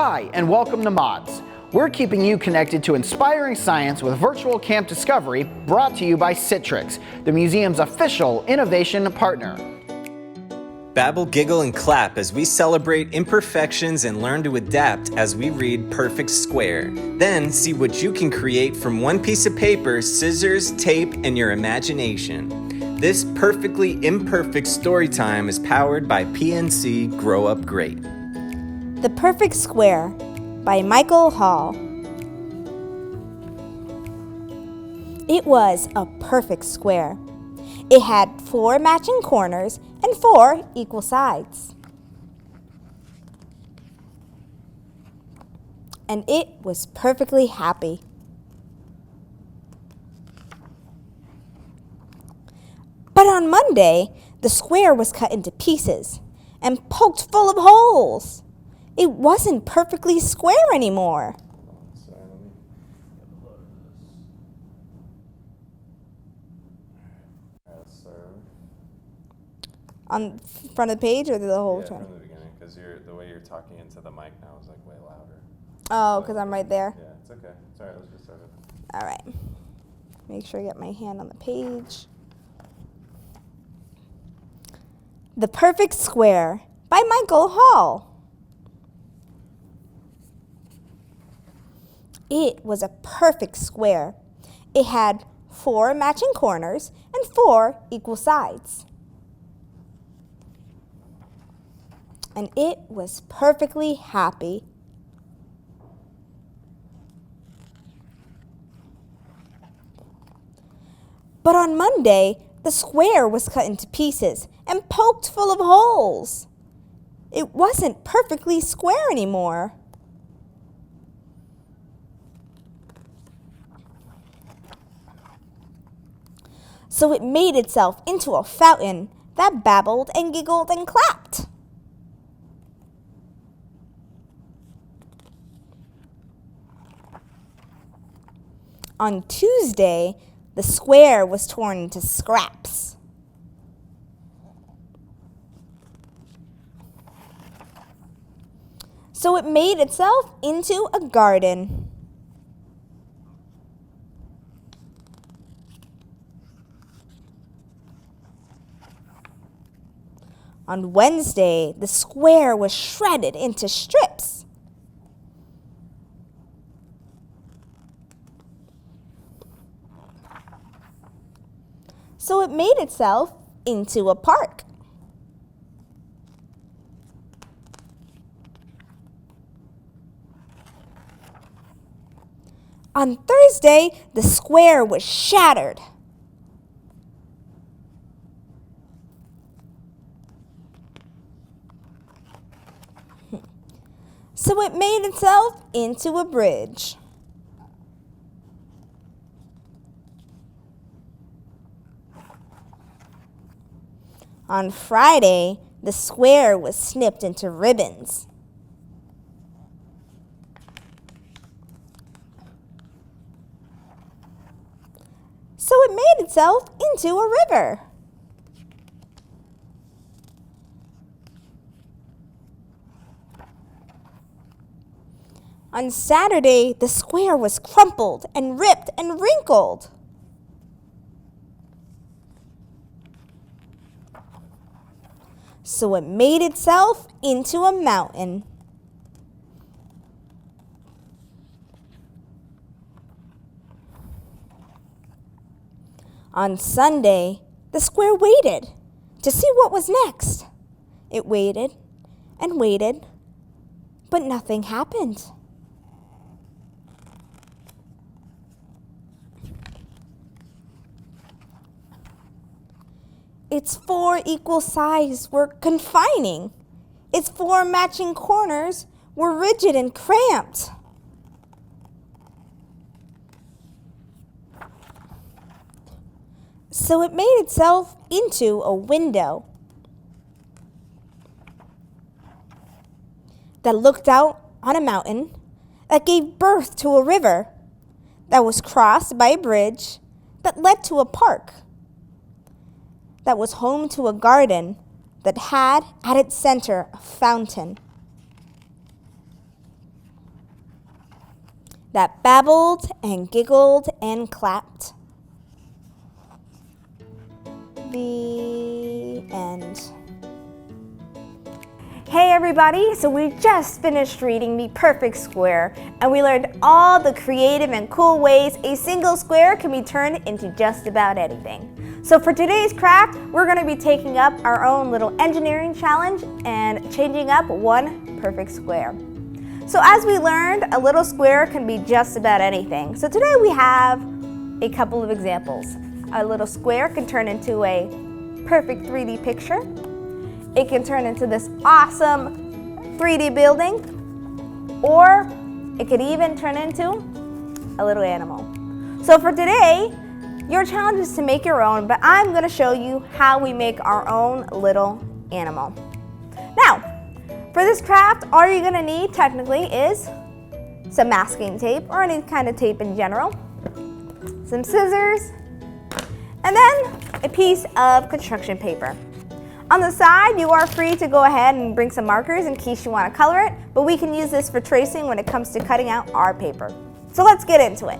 Hi, and welcome to Mods. We're keeping you connected to inspiring science with virtual camp discovery brought to you by Citrix, the museum's official innovation partner. Babble, giggle, and clap as we celebrate imperfections and learn to adapt as we read Perfect Square. Then see what you can create from one piece of paper, scissors, tape, and your imagination. This perfectly imperfect story time is powered by PNC Grow Up Great. The Perfect Square by Michael Hall. It was a perfect square. It had 4 matching corners and 4 equal sides. And it was perfectly happy. But on Monday, the square was cut into pieces and poked full of holes. It wasn't perfectly square anymore. Sorry, let me get a load of this. Alright, let's start over. On front of the page or the whole time? From the beginning, because the way you're talking into the mic now is like way louder. Oh, because I'm right there? Yeah, it's okay. It's alright, let's just start over. All right. Make sure I get my hand on the page. The Perfect Square by Michael Hall. It was a perfect square. It had 4 matching corners and 4 equal sides. And it was perfectly happy. But on Monday, the square was cut into pieces and poked full of holes. It wasn't perfectly square anymore. So it made itself into a fountain that babbled and giggled and clapped. On Tuesday, the square was torn into scraps. So it made itself into a garden. On Wednesday, the square was shredded into strips. So it made itself into a park. On Thursday, the square was shattered. So it made itself into a bridge. On Friday, the square was snipped into ribbons. So it made itself into a river. On Saturday, the square was crumpled and ripped and wrinkled. So it made itself into a mountain. On Sunday, the square waited to see what was next. It waited and waited, but nothing happened. Its 4 equal sides were confining. Its 4 matching corners were rigid and cramped. So it made itself into a window that looked out on a mountain that gave birth to a river that was crossed by a bridge that led to a park that was home to a garden that had at its center a fountain. that babbled and giggled and clapped. The end. Hey everybody, so we just finished reading The Perfect Square, and we learned all the creative and cool ways a single square can be turned into just about anything. So for today's craft, we're going to be taking up our own little engineering challenge and changing up one perfect square. So as we learned, a little square can be just about anything. So today we have a couple of examples. A little square can turn into a perfect 3D picture. It can turn into this awesome 3D building, or it could even turn into a little animal. So for today, your challenge is to make your own, but I'm going to show you how we make our own little animal. Now, for this craft, all you're going to need technically is some masking tape or any kind of tape in general, some scissors, and then a piece of construction paper. On the side, you are free to go ahead and bring some markers in case you want to color it, but we can use this for tracing when it comes to cutting out our paper. So let's get into it.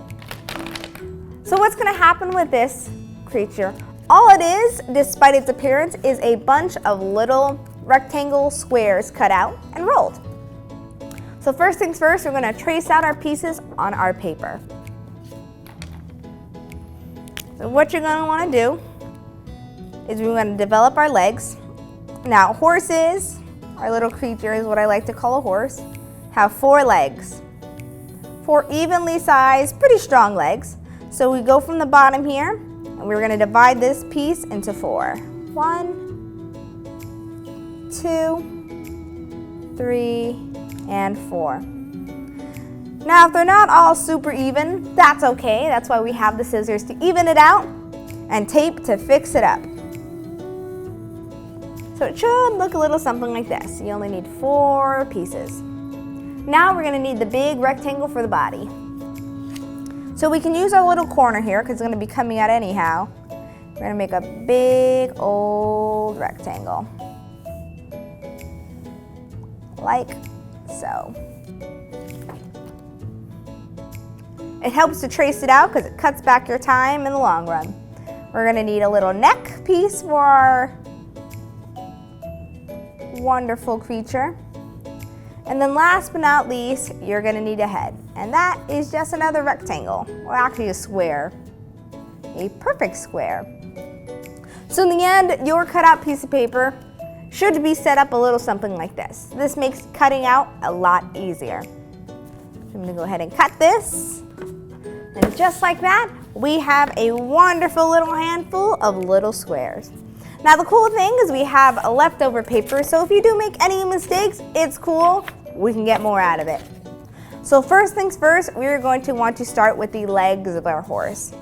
So what's going to happen with this creature? All it is, despite its appearance, is a bunch of little rectangle squares cut out and rolled. So first things first, we're going to trace out our pieces on our paper. So what you're going to want to do is we're going to develop our legs. Now horses, our little creature is what I like to call a horse, have 4 legs. 4 evenly sized, pretty strong legs. So we go from the bottom here, and we're going to divide this piece into 4. 1, 2, 3, and 4. Now if they're not all super even, that's okay. That's why we have the scissors to even it out and tape to fix it up. So it should look a little something like this. You only need 4 pieces. Now we're going to need the big rectangle for the body. So we can use our little corner here because it's going to be coming out anyhow. We're going to make a big old rectangle. Like so. It helps to trace it out because it cuts back your time in the long run. We're going to need a little neck piece for our wonderful creature. And then last but not least, you're going to need a head. And that is just another rectangle, or actually a square. A perfect square. So in the end, your cutout piece of paper should be set up a little something like this. This makes cutting out a lot easier. I'm going to go ahead and cut this. And just like that, we have a wonderful little handful of little squares. Now the cool thing is we have a leftover paper, so if you do make any mistakes, it's cool. We can get more out of it. So first things first, we're going to want to start with the legs of our horse.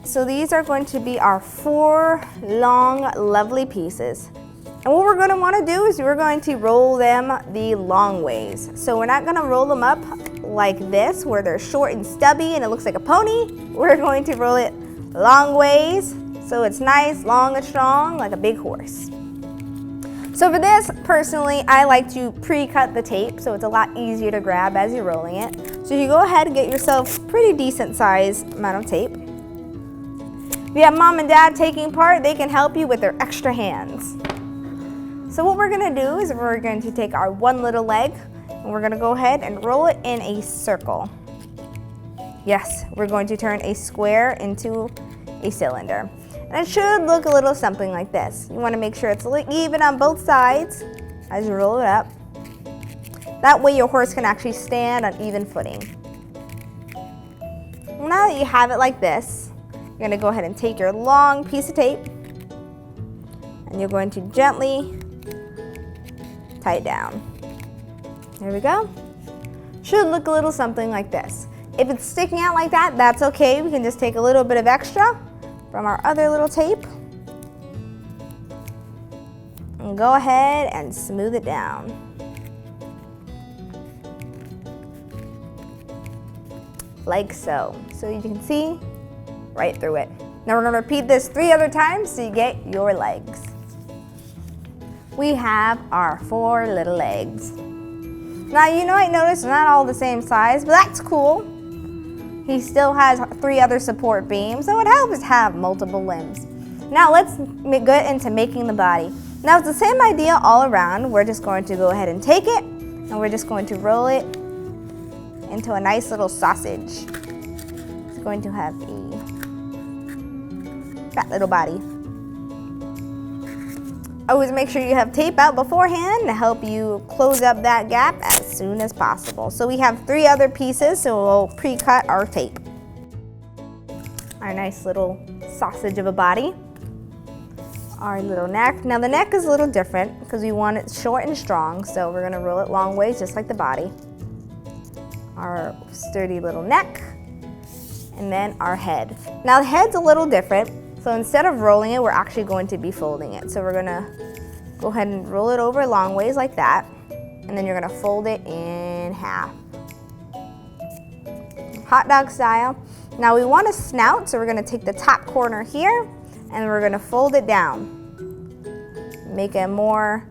So these are going to be our 4 long, lovely pieces. And what we're going to want to do is we're going to roll them the long ways. So we're not going to roll them up like this, where they're short and stubby and it looks like a pony. We're going to roll it long ways, so it's nice, long and strong, like a big horse. So for this, personally, I like to pre-cut the tape so it's a lot easier to grab as you're rolling it. So you go ahead and get yourself pretty decent size amount of tape. If you have mom and dad taking part, they can help you with their extra hands. So what we're going to do is we're going to take our one little leg and we're going to go ahead and roll it in a circle. Yes, we're going to turn a square into a cylinder. And it should look a little something like this. You want to make sure it's even on both sides as you roll it up. That way your horse can actually stand on even footing. Now that you have it like this, you're going to go ahead and take your long piece of tape and you're going to gently tie it down. There we go. Should look a little something like this. If it's sticking out like that, that's okay. We can just take a little bit of extra from our other little tape and go ahead and smooth it down. Like so. So you can see right through it. Now we're going to repeat this 3 other times so you get your legs. We have our 4 little legs. Now you might notice they're not all the same size, but that's cool. He still has 3 other support beams, so it helps to have multiple limbs. Now let's get into making the body. Now it's the same idea all around. We're just going to go ahead and take it, and we're just going to roll it into a nice little sausage. It's going to have a fat little body. Always make sure you have tape out beforehand to help you close up that gap as soon as possible. So we have 3 other pieces, so we'll pre-cut our tape. Our nice little sausage of a body. Our little neck. Now the neck is a little different because we want it short and strong, so we're gonna roll it long ways just like the body. Our sturdy little neck, and then our head. Now the head's a little different. So instead of rolling it, we're actually going to be folding it. So we're gonna go ahead and roll it over long ways like that. And then you're gonna fold it in half. Hot dog style. Now we want a snout, so we're gonna take the top corner here and we're gonna fold it down. Make a more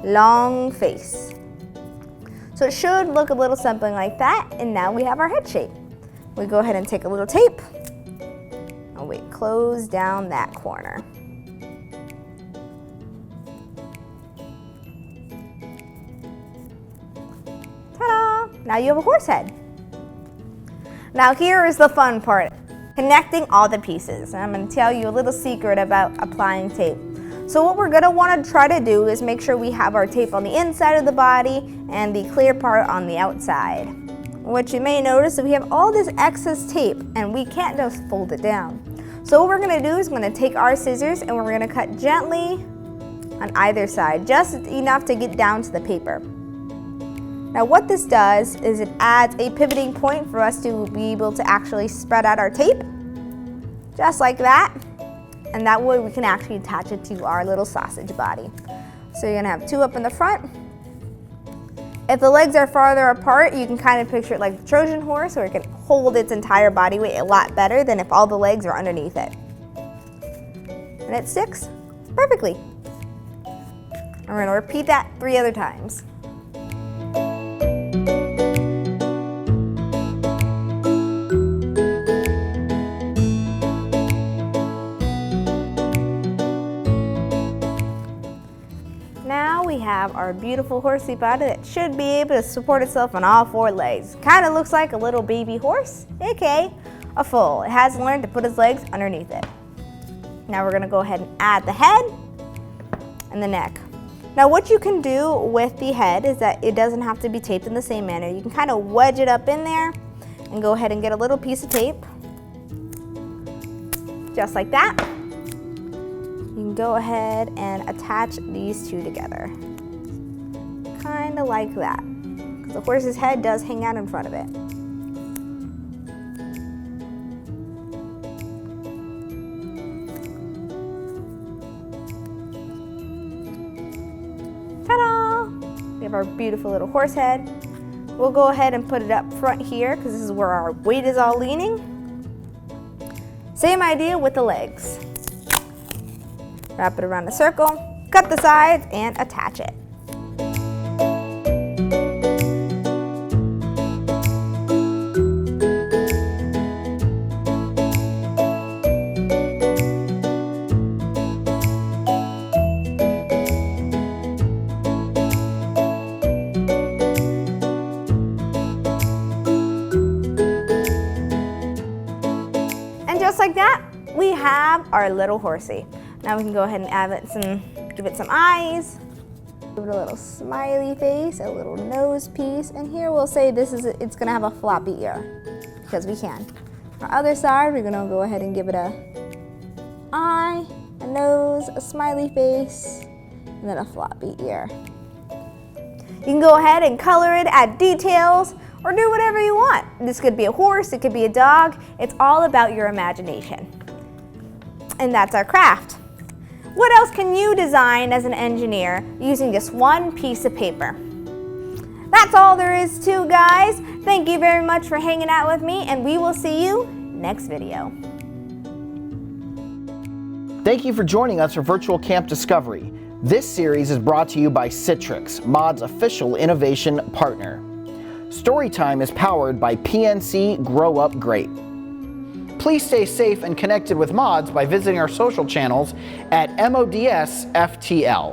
long face. So it should look a little something like that. And now we have our head shape. We go ahead and take a little tape. And we close down that corner. Ta-da! Now you have a horse head. Now here is the fun part, connecting all the pieces. And I'm going to tell you a little secret about applying tape. So what we're going to want to try to do is make sure we have our tape on the inside of the body and the clear part on the outside. What you may notice is we have all this excess tape and we can't just fold it down. So what we're gonna do is we're gonna take our scissors and we're gonna cut gently on either side, just enough to get down to the paper. Now what this does is it adds a pivoting point for us to be able to actually spread out our tape, just like that. And that way we can actually attach it to our little sausage body. So you're gonna have 2 up in the front. If the legs are farther apart, you can kind of picture it like the Trojan horse, where it can hold its entire body weight a lot better than if all the legs are underneath it. And it sticks perfectly. And we're going to repeat that 3 other times. Now we have our beautiful horsey body that should be able to support itself on all 4 legs. Kind of looks like a little baby horse, aka a foal. It has learned to put its legs underneath it. Now we're going to go ahead and add the head and the neck. Now what you can do with the head is that it doesn't have to be taped in the same manner. You can kind of wedge it up in there and go ahead and get a little piece of tape, just like that. You can go ahead and attach these 2 together, kind of like that, because the horse's head does hang out in front of it. Ta-da! We have our beautiful little horse head. We'll go ahead and put it up front here because this is where our weight is all leaning. Same idea with the legs. Wrap it around a circle, cut the sides, and attach it. And just like that, we have our little horsey. Now we can go ahead and give it some eyes, give it a little smiley face, a little nose piece, and here we'll say it's gonna have a floppy ear, because we can. Our other side, we're gonna go ahead and give it a eye, a nose, a smiley face, and then a floppy ear. You can go ahead and color it, add details, or do whatever you want. This could be a horse, it could be a dog. It's all about your imagination. And that's our craft. What else can you design as an engineer using just 1 piece of paper? That's all there is to, guys. Thank you very much for hanging out with me, and we will see you next video. Thank you for joining us for Virtual Camp Discovery. This series is brought to you by Citrix, Mod's official innovation partner. Storytime is powered by PNC Grow Up Great. Please stay safe and connected with Mods by visiting our social channels at MODSFTL.